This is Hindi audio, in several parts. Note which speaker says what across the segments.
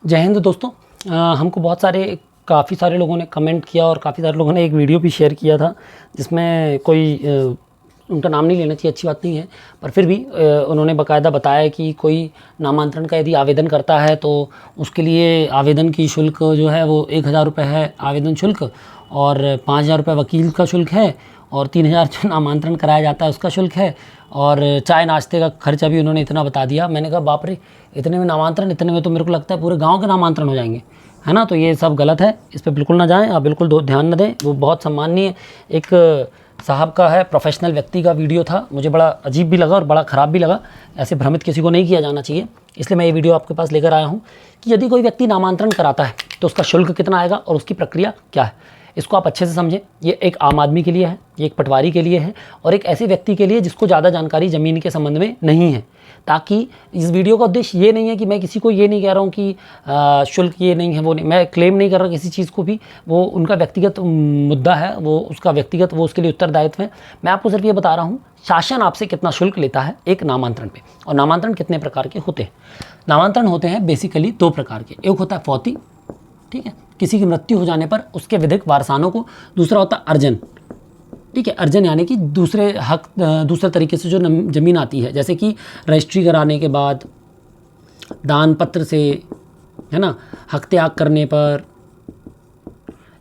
Speaker 1: जय हिंद दोस्तों। हमको काफ़ी सारे लोगों ने कमेंट किया और काफ़ी सारे लोगों ने एक वीडियो भी शेयर किया था जिसमें उनका नाम नहीं लेना चाहिए, अच्छी बात नहीं है, पर फिर भी उन्होंने बाकायदा बताया कि कोई नामांतरण का यदि आवेदन करता है तो उसके लिए आवेदन की शुल्क जो है वो 1000 रुपये है आवेदन शुल्क, और 5000 रुपये वकील का शुल्क है, और 3000 जो नामांतरण कराया जाता है उसका शुल्क है, और चाय नाश्ते का खर्चा भी उन्होंने इतना बता दिया। मैंने कहा बाप रे, इतने में नामांतरण, इतने में तो मेरे को लगता है पूरे गांव के नामांतरण हो जाएंगे, है ना। तो ये सब गलत है, इस पर बिल्कुल ना जाएं, आप बिल्कुल ध्यान न दें। वो बहुत सम्माननीय एक साहब का है, प्रोफेशनल व्यक्ति का वीडियो था, मुझे बड़ा अजीब भी लगा और बड़ा ख़राब भी लगा। ऐसे भ्रमित किसी को नहीं किया जाना चाहिए, इसलिए मैं ये वीडियो आपके पास लेकर आया हूँ कि यदि कोई व्यक्ति नामांतरण कराता है तो उसका शुल्क कितना आएगा और उसकी प्रक्रिया क्या है, इसको आप अच्छे से समझें। ये एक आम आदमी के लिए है, ये एक पटवारी के लिए है, और एक ऐसे व्यक्ति के लिए जिसको ज़्यादा जानकारी ज़मीन के संबंध में नहीं है। ताकि इस वीडियो का उद्देश्य ये नहीं है कि मैं किसी को ये नहीं कह रहा हूँ कि शुल्क ये नहीं है, वो नहीं, मैं क्लेम नहीं कर रहा किसी चीज़ को भी, वो उनका व्यक्तिगत मुद्दा है, वो उसका व्यक्तिगत, वो उसके लिए उत्तरदायित्व है। मैं आपको सिर्फ ये बता रहा हूँ शासन आपसे कितना शुल्क लेता है एक नामांतरण पे, और नामांतरण कितने प्रकार के होते हैं। नामांतरण होते हैं बेसिकली 2 प्रकार के, एक होता है फौती, ठीक है, किसी की मृत्यु हो जाने पर उसके विधिक वारसानों को, दूसरा होता है अर्जन, ठीक है, अर्जन यानी कि दूसरे तरीके से जो ज़मीन आती है, जैसे कि रजिस्ट्री कराने के बाद, दान पत्र से, है ना, हक त्याग करने पर,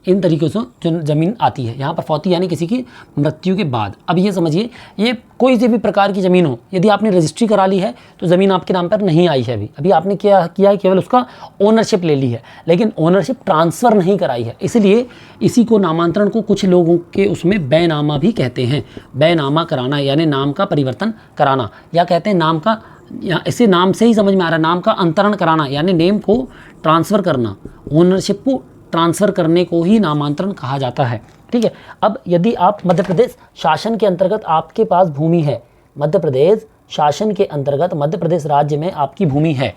Speaker 1: इन तरीक़ों से जो ज़मीन आती है। यहाँ पर फौती यानी किसी की मृत्यु के बाद। अब ये समझिए, ये कोई सी भी प्रकार की ज़मीन हो, यदि आपने रजिस्ट्री करा ली है तो ज़मीन आपके नाम पर नहीं आई है, अभी आपने किया है केवल उसका ओनरशिप ले ली है, लेकिन ओनरशिप ट्रांसफ़र नहीं कराई है। इसलिए इसी को नामांतरण को कुछ लोगों के उसमें बैनामा भी कहते हैं। बैनामा कराना यानी नाम का परिवर्तन कराना, या कहते हैं नाम का, या इसे नाम से ही समझ में आ रहा है, नाम का अंतरण कराना यानी नेम को ट्रांसफ़र करना, ओनरशिप को ट्रांसफ़र करने को ही नामांतरण कहा जाता है, ठीक है। अब यदि आप मध्य प्रदेश शासन के अंतर्गत आपके पास भूमि है, मध्य प्रदेश शासन के अंतर्गत मध्य प्रदेश राज्य में आपकी भूमि है,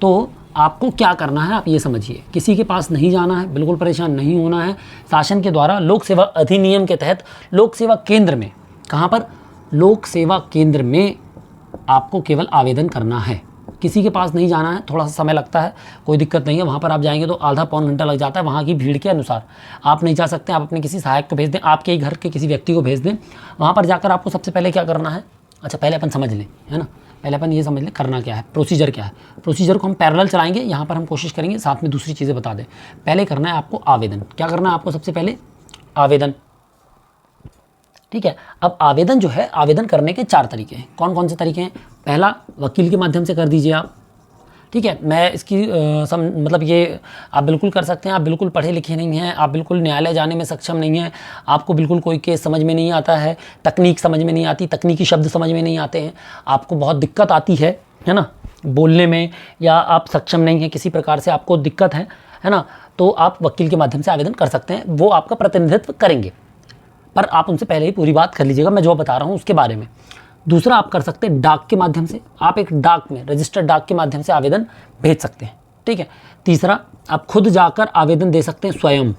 Speaker 1: तो आपको क्या करना है आप ये समझिए। किसी के पास नहीं जाना है, बिल्कुल परेशान नहीं होना है। शासन के द्वारा लोक सेवा अधिनियम के तहत लोक सेवा केंद्र में, कहाँ पर, लोक सेवा केंद्र में आपको केवल आवेदन करना है। किसी के पास नहीं जाना है, थोड़ा सा समय लगता है, कोई दिक्कत नहीं है। वहाँ पर आप जाएंगे तो आधा पौन घंटा लग जाता है, वहाँ की भीड़ के अनुसार आप नहीं जा सकते, आप अपने किसी सहायक को भेज दें, आपके ही घर के किसी व्यक्ति को भेज दें। वहाँ पर जाकर आपको सबसे पहले क्या करना है, अच्छा पहले अपन समझ लें, है ना, पहले अपन ये समझ लें करना क्या है, प्रोसीजर क्या है। प्रोसीजर को हम पैरेलल चलाएंगे, यहाँ पर हम कोशिश करेंगे साथ में दूसरी चीज़ें बता दें। पहले करना है आपको आवेदन। क्या करना है आपको, सबसे पहले आवेदन, ठीक है। अब आवेदन जो है, आवेदन करने के 4 तरीके हैं। कौन कौन से तरीके हैं? पहला, वकील के माध्यम से कर दीजिए आप, ठीक है। मैं इसकी मतलब ये आप बिल्कुल कर सकते हैं। आप बिल्कुल पढ़े लिखे नहीं हैं, आप बिल्कुल न्यायालय जाने में सक्षम नहीं हैं, आपको बिल्कुल कोई केस समझ में नहीं आता है, तकनीक समझ में नहीं आती, तकनीकी शब्द समझ में नहीं आते हैं, आपको बहुत दिक्कत आती है ना बोलने में, या आप सक्षम नहीं हैं किसी प्रकार से, आपको दिक्कत है ना, तो आप वकील के माध्यम से आवेदन कर सकते हैं। वो आपका प्रतिनिधित्व करेंगे, पर आप उनसे पहले ही पूरी बात कर लीजिएगा मैं जो बता रहा हूँ उसके बारे में। दूसरा, आप कर सकते हैं डाक के माध्यम से, आप एक डाक में, रजिस्टर्ड डाक के माध्यम से आवेदन भेज सकते हैं, ठीक है। तीसरा, आप खुद जाकर आवेदन दे सकते हैं स्वयं।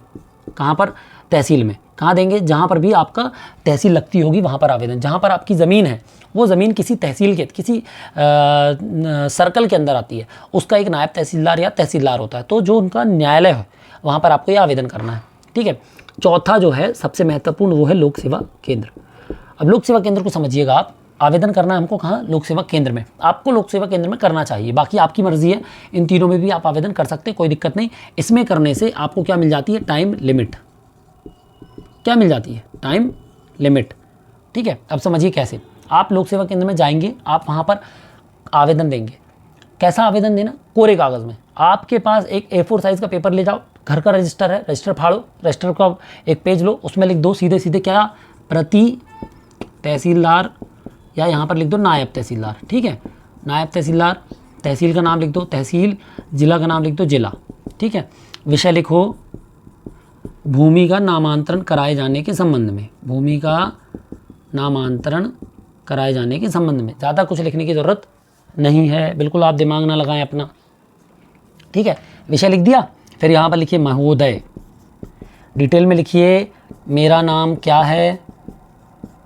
Speaker 1: कहाँ पर? तहसील में। कहाँ देंगे? जहाँ पर भी आपका तहसील लगती होगी वहाँ पर आवेदन। जहाँ पर आपकी ज़मीन है वो ज़मीन किसी तहसील के, किसी सर्कल के अंदर आती है, उसका एक नायब तहसीलदार या तहसीलदार होता है, तो जो उनका न्यायालय है वहाँ पर आपको ये आवेदन करना है, ठीक है। चौथा जो है सबसे महत्वपूर्ण, वो है लोक सेवा केंद्र। अब लोक सेवा केंद्र को समझिएगा आप, आवेदन करना है हमको कहाँ? लोक सेवा केंद्र में। आपको लोक सेवा केंद्र में करना चाहिए, बाकी आपकी मर्जी है, इन तीनों में भी आप आवेदन कर सकते हैं, कोई दिक्कत नहीं। इसमें करने से आपको क्या मिल जाती है? Time limit. क्या मिल जाती है? टाइम लिमिट, ठीक है। अब समझिए कैसे। आप लोक सेवा केंद्र में जाएंगे, आप वहाँ पर आवेदन देंगे। कैसा आवेदन देना? कोरे कागज़ में। आपके पास एक A4 साइज़ का पेपर ले जाओ, घर का रजिस्टर है, रजिस्टर फाड़ो, रजिस्टर का एक पेज लो, उसमें लिख दो सीधे सीधे क्या? प्रति तहसीलदार, या यहाँ पर लिख दो नायब तहसीलदार, ठीक है। नायब तहसीलदार, तहसील का नाम लिख दो तहसील, जिला का नाम लिख दो जिला, ठीक है। विषय लिखो भूमि का नामांतरण कराए जाने के संबंध में, भूमि का नामांतरण कराए जाने के संबंध में। ज़्यादा कुछ लिखने की ज़रूरत नहीं है, बिल्कुल आप दिमाग ना लगाएं अपना, ठीक है। विषय लिख दिया, फिर यहाँ पर लिखिए महोदय, डिटेल में लिखिए मेरा नाम क्या है,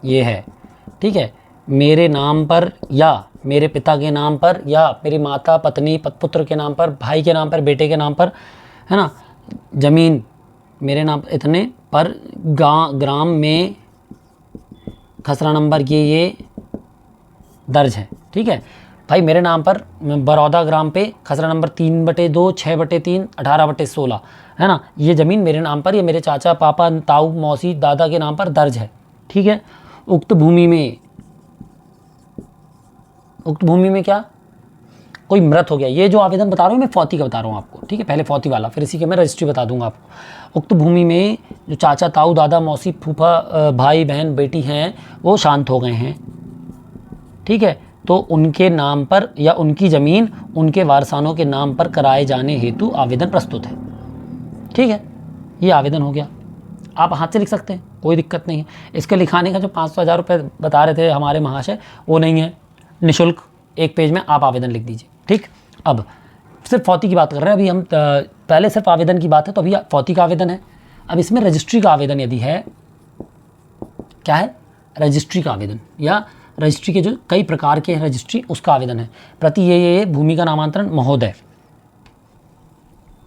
Speaker 1: ये है, ठीक है। मेरे नाम पर या मेरे पिता के नाम पर या मेरी माता, पत्नी, पुत्र के नाम पर, भाई के नाम पर, बेटे के नाम पर, है ना, ज़मीन मेरे नाम इतने पर, ग्राम में खसरा नंबर ये दर्ज है। ठीक है भाई, मेरे नाम पर बरौदा ग्राम पे खसरा नंबर 3/2, 6/3, 18/16, है ना, ये ज़मीन मेरे नाम पर, ये मेरे चाचा, पापा, ताऊ, मौसी, दादा के नाम पर दर्ज है। ठीक है, उक्त भूमि में क्या, कोई मृत हो गया। ये जो आवेदन बता रहा हूँ मैं फौती का बता रहा हूँ आपको। ठीक है, पहले फौती वाला, फिर इसी के मैं रजिस्ट्री बता दूंगा आपको। उक्त भूमि में जो चाचा, ताऊ, दादा, मौसी, फूफा, भाई, बहन, बेटी हैं वो शांत हो गए हैं। ठीक है, तो उनके नाम पर या उनकी ज़मीन उनके वारसानों के नाम पर कराए जाने हेतु आवेदन प्रस्तुत है। ठीक है, ये आवेदन हो गया। आप हाथ से लिख सकते हैं, कोई दिक्कत नहीं है। इसके लिखाने का जो 500-1000 रुपये बता रहे थे हमारे महाशय, वो नहीं है, निःशुल्क, एक पेज में आप आवेदन लिख दीजिए। ठीक, अब सिर्फ फौती की बात कर रहे हैं अभी हम, पहले सिर्फ आवेदन की बात है, तो अभी फौती का आवेदन है। अब इसमें रजिस्ट्री का आवेदन यदि है, क्या है, रजिस्ट्री का आवेदन, या रजिस्ट्री के जो कई प्रकार के रजिस्ट्री, उसका आवेदन है। प्रति ये भूमि का नामांतरण महोदय।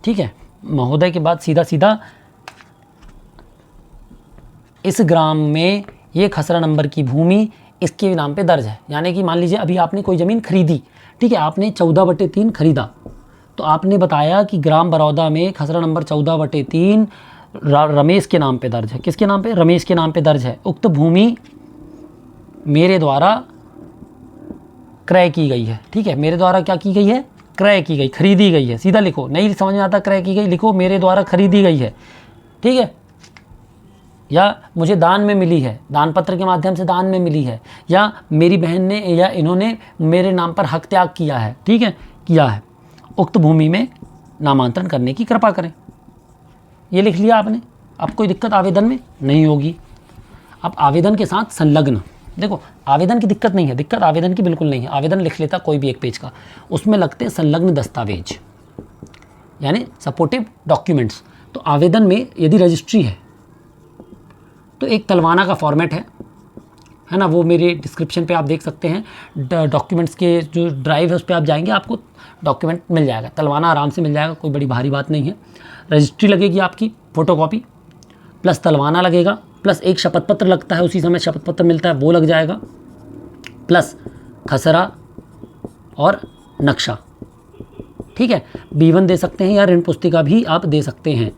Speaker 1: ठीक है, महोदय के बाद सीधा इस ग्राम में ये खसरा नंबर की भूमि इसके नाम पे दर्ज है। यानी कि मान लीजिए अभी आपने कोई ज़मीन खरीदी, ठीक है, आपने 14/3 खरीदा, तो आपने बताया कि ग्राम बरौदा में खसरा नंबर 14/3 रमेश के नाम पे दर्ज है। किसके नाम पे, रमेश के नाम पे दर्ज है। उक्त भूमि मेरे द्वारा क्रय की गई है। ठीक है, मेरे द्वारा क्या की गई है, क्रय की गई, खरीदी गई है। सीधा लिखो, नहीं समझ में आता क्रय की गई, लिखो मेरे द्वारा खरीदी गई है। ठीक है, या मुझे दान में मिली है, दान पत्र के माध्यम से दान में मिली है, या मेरी बहन ने या इन्होंने मेरे नाम पर हक त्याग किया है। ठीक है, किया है। उक्त भूमि में नामांतरण करने की कृपा करें। ये लिख लिया आपने। अब कोई दिक्कत आवेदन में नहीं होगी। अब आवेदन के साथ संलग्न, देखो आवेदन की दिक्कत नहीं है, दिक्कत आवेदन की बिल्कुल नहीं है। आवेदन लिख लेता कोई भी एक पेज का, उसमें लगते हैं संलग्न दस्तावेज, यानी सपोर्टिव डॉक्यूमेंट्स। तो आवेदन में यदि रजिस्ट्री है तो एक तलवाना का फॉर्मेट है ना, वो मेरे डिस्क्रिप्शन पे आप देख सकते हैं। डॉक्यूमेंट्स के जो ड्राइव है उस पर आप जाएंगे, आपको डॉक्यूमेंट मिल जाएगा, तलवाना आराम से मिल जाएगा, कोई बड़ी भारी बात नहीं है। रजिस्ट्री लगेगी आपकी, फ़ोटोकॉपी प्लस तलवाना लगेगा, प्लस एक शपथ पत्र लगता है, उसी समय शपथ पत्र मिलता है, वो लग जाएगा, प्लस खसरा और नक्शा। ठीक है, B1 दे सकते हैं या ऋण पुस्तिका भी आप दे सकते हैं,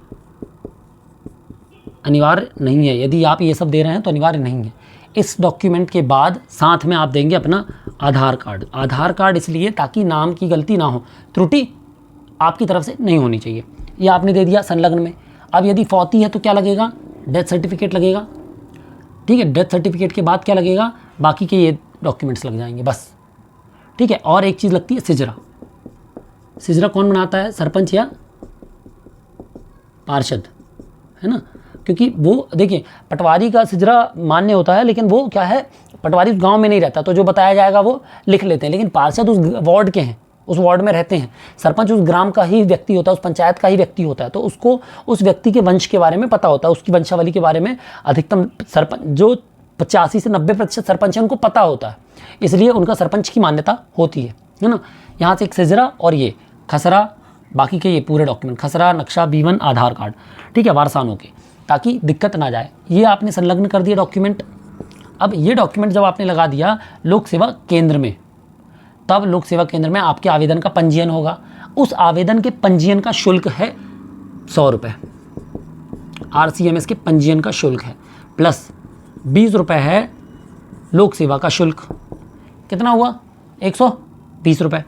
Speaker 1: अनिवार्य नहीं है। यदि आप ये सब दे रहे हैं तो अनिवार्य नहीं है। इस डॉक्यूमेंट के बाद साथ में आप देंगे अपना आधार कार्ड। आधार कार्ड इसलिए ताकि नाम की गलती ना हो, त्रुटि आपकी तरफ से नहीं होनी चाहिए। ये आपने दे दिया संलग्न में। अब यदि फौती है तो क्या लगेगा, डेथ सर्टिफिकेट लगेगा। ठीक है, डेथ सर्टिफिकेट के बाद क्या लगेगा, बाकी के ये डॉक्यूमेंट्स लग जाएंगे बस। ठीक है, और एक चीज़ लगती है सिजरा। सिजरा कौन बनाता है, सरपंच या पार्षद, है ना, क्योंकि वो देखिए पटवारी का सिजरा मान्य होता है, लेकिन वो क्या है, पटवारी उस गांव में नहीं रहता, तो जो बताया जाएगा वो लिख लेते हैं, लेकिन पार्षद उस वार्ड के हैं, उस वार्ड में रहते हैं। सरपंच उस ग्राम का ही व्यक्ति होता है, उस पंचायत का ही व्यक्ति होता है, तो उसको उस व्यक्ति के वंश के बारे में पता होता है, उसकी वंशावली के बारे में अधिकतम सरपंच जो 85 से 90% सरपंच है उनको पता होता है, इसलिए उनका सरपंच की मान्यता होती है ना। यहाँ से एक सिजरा और ये खसरा, बाकी के ये पूरे डॉक्यूमेंट, खसरा, नक्शा, B1, आधार कार्ड, ठीक है, वारसानों के, ताकि दिक्कत ना जाए। ये आपने संलग्न कर दिया डॉक्यूमेंट। अब ये डॉक्यूमेंट जब आपने लगा दिया लोक सेवा केंद्र में, तब लोक सेवा केंद्र में आपके आवेदन का पंजीयन होगा। उस आवेदन के पंजीयन का शुल्क है 100 रुपये, RCMS के पंजीयन का शुल्क है, प्लस 20 रुपये है लोक सेवा का शुल्क। कितना हुआ, 120 रुपये,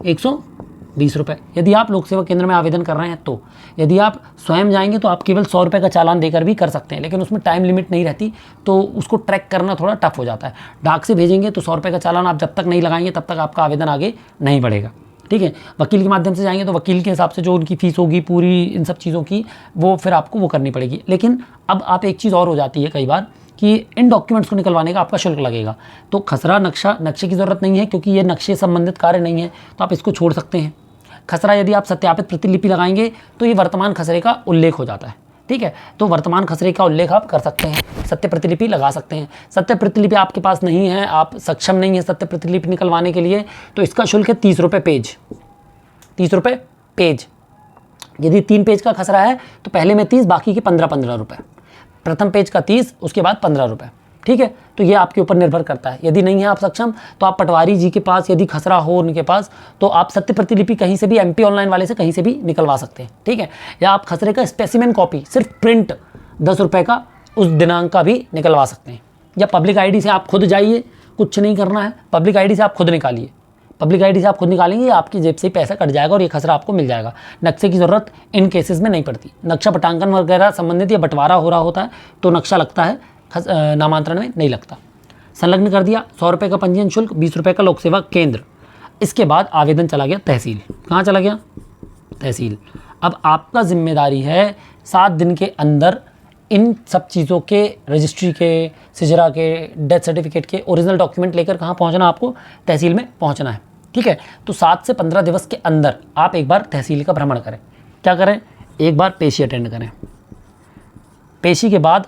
Speaker 1: 120 रुपये। यदि आप लोक सेवा केंद्र में आवेदन कर रहे हैं तो, यदि आप स्वयं जाएंगे तो आप केवल 100 रुपये का चालान देकर भी कर सकते हैं, लेकिन उसमें टाइम लिमिट नहीं रहती, तो उसको ट्रैक करना थोड़ा टफ हो जाता है। डाक से भेजेंगे तो 100 रुपये का चालान आप जब तक नहीं लगाएंगे तब तक आपका आवेदन आगे नहीं बढ़ेगा। ठीक है, वकील के माध्यम से जाएंगे तो वकील के हिसाब से जो उनकी फ़ीस होगी पूरी इन सब चीज़ों की, वो फिर आपको वो करनी पड़ेगी। लेकिन अब आप एक चीज़ और हो जाती है कई बार कि इन डॉक्यूमेंट्स को निकलवाने का आपका शुल्क लगेगा। तो खसरा, नक्शे की ज़रूरत नहीं है, क्योंकि ये नक्शे संबंधित कार्य नहीं है, तो आप इसको छोड़ सकते हैं। खसरा यदि आप सत्यापित प्रतिलिपि लगाएंगे तो ये वर्तमान खसरे का उल्लेख हो जाता है, ठीक है। तो वर्तमान खसरे का उल्लेख आप कर सकते हैं, सत्य प्रतिलिपि लगा सकते हैं। सत्य प्रतिलिपि आपके पास नहीं है, आप सक्षम नहीं है सत्य प्रतिलिपि निकलवाने के लिए, तो इसका शुल्क है 30 रुपये पेज, 30 रुपये पेज। यदि 3 पेज का खसरा है तो पहले में 30, बाकी के 15 रुपये। प्रथम पेज का 30, उसके बाद 15 रुपये, ठीक है। तो ये आपके ऊपर निर्भर करता है। यदि नहीं है आप सक्षम, तो आप पटवारी जी के पास यदि खसरा हो उनके पास, तो आप सत्य प्रतिलिपि कहीं से भी, MP ऑनलाइन वाले से कहीं से भी निकलवा सकते हैं, ठीक है। या आप खसरे का स्पेसिमेन कॉपी सिर्फ प्रिंट 10 रुपये का उस दिनांक का भी निकलवा सकते हैं। या पब्लिक ID से आप खुद जाइए, कुछ नहीं करना है, पब्लिक ID से आप खुद निकालिए। पब्लिक ID से आप खुद निकालेंगे, आपकी जेब से ही पैसा कट जाएगा और ये खसरा आपको मिल जाएगा। नक्शे की ज़रूरत इन केसेस में नहीं पड़ती। नक्शा पटांकन वगैरह संबंधित या बंटवारा हो रहा होता है तो नक्शा लगता है, नामांतरण में नहीं लगता। संलग्न कर दिया, 100 रुपये का पंजीयन शुल्क, 20 रुपये का लोक सेवा केंद्र। इसके बाद आवेदन चला गया तहसील। कहाँ चला गया? तहसील। अब आपका जिम्मेदारी है 7 दिन के अंदर इन सब चीज़ों के, रजिस्ट्री के, सिजरा के, डेथ सर्टिफिकेट के ओरिजिनल डॉक्यूमेंट लेकर कहाँ पहुँचना? आपको तहसील में पहुँचना है, ठीक है। तो 7 से 15 दिवस के अंदर आप एक बार तहसील का भ्रमण करें। क्या करें? एक बार पेशी अटेंड करें। पेशी के बाद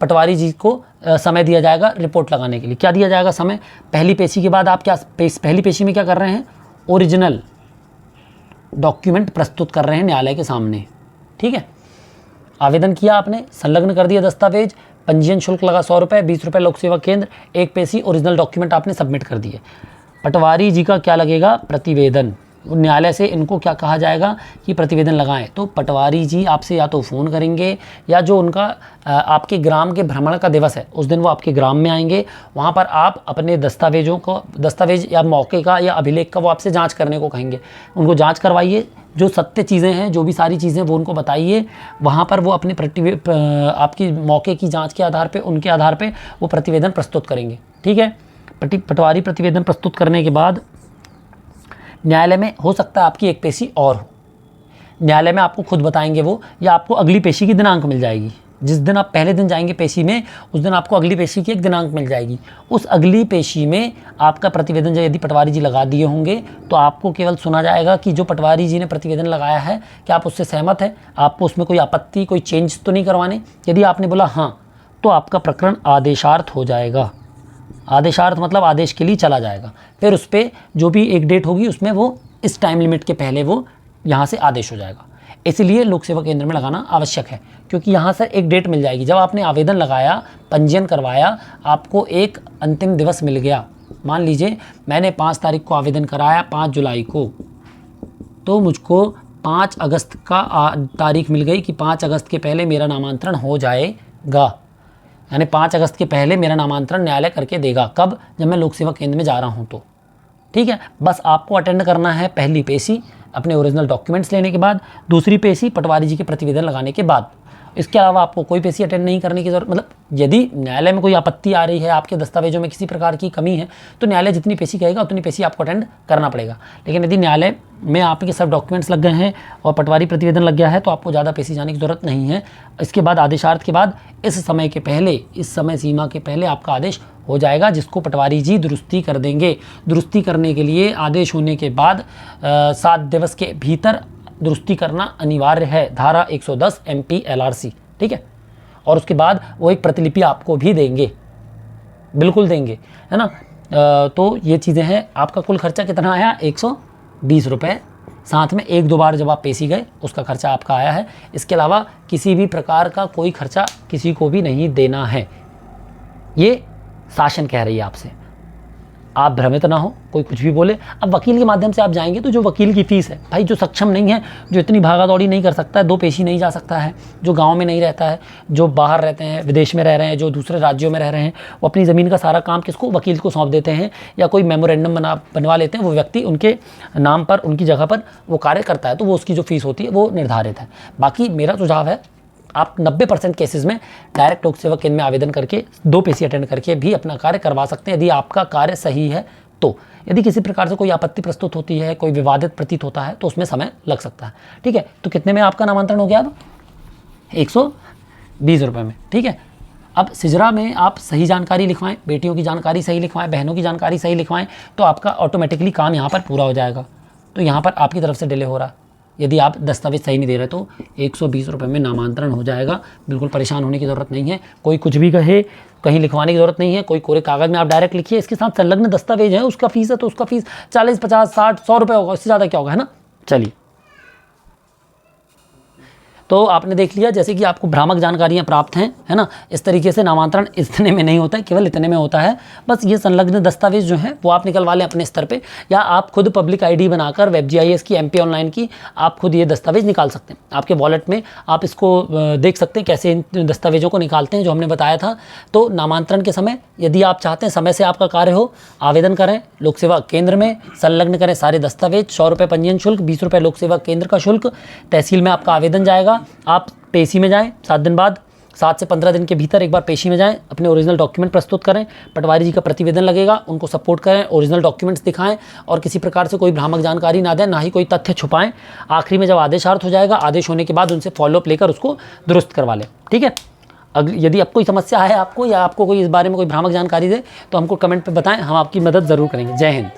Speaker 1: पटवारी जी को समय दिया जाएगा रिपोर्ट लगाने के लिए। क्या दिया जाएगा समय? पहली पेशी के बाद आप क्या पहली पेशी में क्या कर रहे हैं? ओरिजिनल डॉक्यूमेंट प्रस्तुत कर रहे हैं न्यायालय के सामने, ठीक है। आवेदन किया आपने, संलग्न कर दिया दस्तावेज, पंजीयन शुल्क लगा 100 रुपये, 20 रुपये लोक सेवा केंद्र, एक पेशी ओरिजिनल डॉक्यूमेंट आपने सबमिट कर दिए। पटवारी जी का क्या लगेगा? प्रतिवेदन। न्यायालय से इनको क्या कहा जाएगा कि प्रतिवेदन लगाएं। तो पटवारी जी आपसे या तो फ़ोन करेंगे, या जो उनका आपके ग्राम के भ्रमण का दिवस है उस दिन वो आपके ग्राम में आएंगे। वहाँ पर आप अपने दस्तावेज या मौके का या अभिलेख का वो आपसे जांच करने को कहेंगे। उनको जांच करवाइए, जो सत्य चीज़ें हैं, जो भी सारी चीज़ें वो उनको बताइए। वहाँ पर वो अपने आपकी मौके की जाँच के आधार पर, उनके आधार पर वो प्रतिवेदन प्रस्तुत करेंगे, ठीक है। पटवारी प्रतिवेदन प्रस्तुत करने के बाद न्यायालय में हो सकता है आपकी एक पेशी और हो। न्यायालय में आपको खुद बताएंगे वो, या आपको अगली पेशी की दिनांक मिल जाएगी। जिस दिन आप पहले दिन जाएंगे पेशी में, उस दिन आपको अगली पेशी की एक दिनांक मिल जाएगी। उस अगली पेशी में आपका प्रतिवेदन जो यदि पटवारी जी लगा दिए होंगे तो आपको केवल सुना जाएगा कि जो पटवारी जी ने प्रतिवेदन लगाया है क्या आप उससे सहमत है, आपको उसमें कोई आपत्ति, कोई चेंज तो नहीं करवाने। यदि आपने बोला हाँ, तो आपका प्रकरण आदेशार्थ हो जाएगा। आदेशार्थ मतलब आदेश के लिए चला जाएगा। फिर उस पर जो भी एक डेट होगी उसमें वो इस टाइम लिमिट के पहले वो यहाँ से आदेश हो जाएगा। इसलिए लोक सेवा केंद्र में लगाना आवश्यक है, क्योंकि यहाँ से एक डेट मिल जाएगी। जब आपने आवेदन लगाया, पंजीयन करवाया, आपको एक अंतिम दिवस मिल गया। मान लीजिए मैंने 5 तारीख को आवेदन कराया, 5 जुलाई को, तो मुझको 5 अगस्त का तारीख मिल गई कि 5 अगस्त के पहले मेरा नामांतरण हो जाएगा। यानी 5 अगस्त के पहले मेरा नामांतरण न्यायालय करके देगा। कब? जब मैं लोक सेवा केंद्र में जा रहा हूँ तो, ठीक है। बस आपको अटेंड करना है पहली पेशी अपने ओरिजिनल डॉक्यूमेंट्स लेने के बाद, दूसरी पेशी पटवारी जी के प्रतिवेदन लगाने के बाद। इसके अलावा आपको कोई पेशी अटेंड नहीं करने की ज़रूरत, मतलब यदि न्यायालय में कोई आपत्ति आ रही है, आपके दस्तावेजों में किसी प्रकार की कमी है, तो न्यायालय जितनी पेशी कहेगा उतनी पेशी आपको अटेंड करना पड़ेगा। लेकिन यदि न्यायालय में आपके सब डॉक्यूमेंट्स लग गए हैं और पटवारी प्रतिवेदन लग गया है तो आपको ज़्यादा पेशी जाने की ज़रूरत नहीं है। इसके बाद आदेशार्थ के बाद इस समय के पहले, इस समय सीमा के पहले आपका आदेश हो जाएगा, जिसको पटवारी जी दुरुस्ती कर देंगे। दुरुस्ती करने के लिए आदेश होने के बाद 7 दिवस के भीतर दुरुस्ती करना अनिवार्य है, धारा 110 MP LRC, ठीक है। और उसके बाद वो एक प्रतिलिपि आपको भी देंगे, बिल्कुल देंगे, है ना। तो ये चीज़ें हैं। आपका कुल खर्चा कितना आया? 120 रुपये। साथ में 1-2 बार जब आप पेशी गए उसका खर्चा आपका आया है। इसके अलावा किसी भी प्रकार का कोई खर्चा किसी को भी नहीं देना है। ये शासन कह रही है आपसे। आप भ्रमित ना हो, कोई कुछ भी बोले। अब वकील के माध्यम से आप जाएंगे तो जो वकील की फ़ीस है, भाई जो सक्षम नहीं है, जो इतनी भागा दौड़ी नहीं कर सकता है, 2 पेशी नहीं जा सकता है, जो गांव में नहीं रहता है, जो बाहर रहते हैं, विदेश में रह रहे हैं, जो दूसरे राज्यों में रह रहे हैं, वो अपनी ज़मीन का सारा काम किसको? वकील को सौंप देते हैं, या कोई मेमोरेंडम बनवा लेते हैं। वो व्यक्ति उनके नाम पर, उनकी जगह पर वो कार्य करता है, तो वो उसकी जो फ़ीस होती है वो निर्धारित है। बाकी मेरा सुझाव है, आप 90% केसेस में डायरेक्ट लोक सेवा केंद्र में आवेदन करके 2 पेशी अटेंड करके भी अपना कार्य करवा सकते हैं, यदि आपका कार्य सही है तो। यदि किसी प्रकार से कोई आपत्ति प्रस्तुत होती है, कोई विवादित प्रतीत होता है, तो उसमें समय लग सकता है, ठीक है। तो कितने में आपका नामांतरण हो गया? अब 120 रुपये में, ठीक है। अब सिजरा में आप सही जानकारी लिखवाएं, बेटियों की जानकारी सही लिखवाएं, बहनों की जानकारी सही लिखवाएं, तो आपका ऑटोमेटिकली काम यहाँ पर पूरा हो जाएगा। तो यहाँ पर आपकी तरफ से डिले हो रहा है, यदि आप दस्तावेज सही नहीं दे रहे तो 120 रुपये में नामांतरण हो जाएगा। बिल्कुल परेशान होने की ज़रूरत नहीं है, कोई कुछ भी कहे कहीं लिखवाने की ज़रूरत नहीं है, कोई कोरे कागज़ में आप डायरेक्ट लिखिए। इसके साथ संलग्न दस्तावेज है, उसका फीस है तो उसका फीस 40, 50, 60, 100 रुपये होगा, उससे ज़्यादा क्या होगा, है ना। चलिए, तो आपने देख लिया जैसे कि आपको भ्रामक जानकारियां प्राप्त हैं, है ना। इस तरीके से नामांतरण इतने में नहीं होता है, केवल इतने में होता है। बस ये संलग्न दस्तावेज जो है वो आप निकलवा लें अपने स्तर पे, या आप खुद पब्लिक आईडी बनाकर वेब GIS की, MP ऑनलाइन की, आप खुद ये दस्तावेज निकाल सकते हैं। आपके वॉलेट में आप इसको देख सकते हैं कैसे इन दस्तावेजों को निकालते हैं जो हमने बताया था। तो नामांतरण के समय यदि आप चाहते हैं समय से आपका कार्य हो, आवेदन करें लोक सेवा केंद्र में, संलग्न करें सारे दस्तावेज, 100 रुपये पंजीयन शुल्क, 20 रुपये लोक सेवा केंद्र का शुल्क, तहसील में आपका आवेदन जाएगा। आप पेशी में जाएं 7 दिन बाद, 7 से 15 दिन के भीतर एक बार पेशी में जाएं, अपने ओरिजिनल डॉक्यूमेंट प्रस्तुत करें, पटवारी जी का प्रतिवेदन लगेगा, उनको सपोर्ट करें, ओरिजिनल डॉक्यूमेंट्स दिखाएं और किसी प्रकार से कोई भ्रामक जानकारी ना दें, ना ही कोई तथ्य छुपाएं। आखिरी में जब आदेशार्थ हो जाएगा, आदेश होने के बाद उनसे फॉलोअप लेकर उसको दुरुस्त करवा लें, ठीक है। यदि अब कोई समस्या है आपको, या आपको कोई इस बारे में कोई भ्रामक जानकारी दे तो हमको कमेंट पर बताएं, हम आपकी मदद ज़रूर करेंगे। जय हिंद।